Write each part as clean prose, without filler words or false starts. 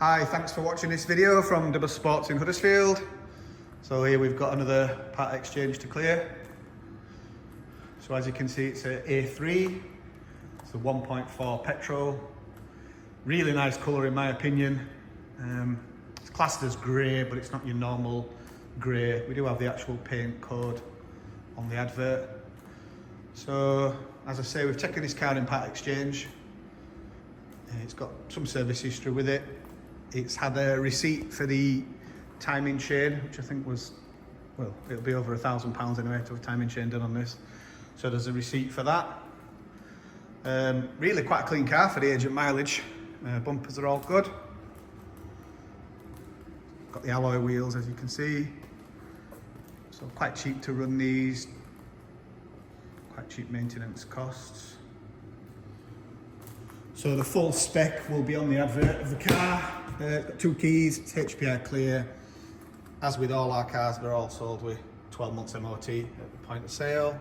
Hi, thanks for watching this video from Double Sports in Huddersfield. So here we've got another part exchange to clear. So as you can see, it's an A3. It's a 1.4 petrol. Really nice colour in my opinion. It's classed as grey, but it's not your normal grey. We do have the actual paint code on the advert. So as I say, we've taken this car in part exchange. It's got some service history with it. It's had a receipt for the timing chain, which I think was, well, it'll be over £1,000 anyway to have a timing chain done on this. So there's a receipt for that. Really quite a clean car for the age and mileage. Bumpers are all good. Got the alloy wheels, as you can see. So quite cheap to run these. Quite cheap maintenance costs. So the full spec will be on the advert of the car. Got 2 keys, it's HPI clear. As with all our cars, they're all sold with 12 months MOT at the point of sale.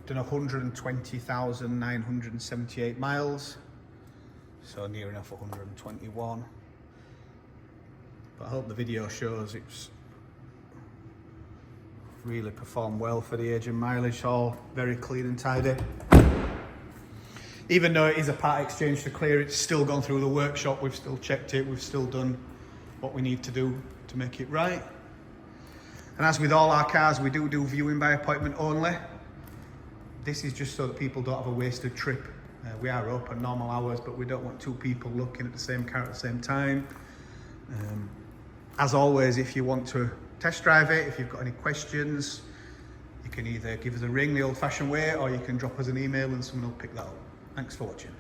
Done 120,978 miles. So near enough 121. But I hope the video shows it's really performed well for the age and mileage, all very clean and tidy. Even though it is a part exchange to clear, it's still gone through the workshop, we've still checked it, we've still done what we need to do to make it right. And as with all our cars, we do viewing by appointment only. This is just so that people don't have a wasted trip. We are open normal hours, but we don't want 2 people looking at the same car at the same time. As always, if you want to test drive it, if you've got any questions, you can either give us a ring the old-fashioned way, or you can drop us an email and someone will pick that up. Thanks for watching.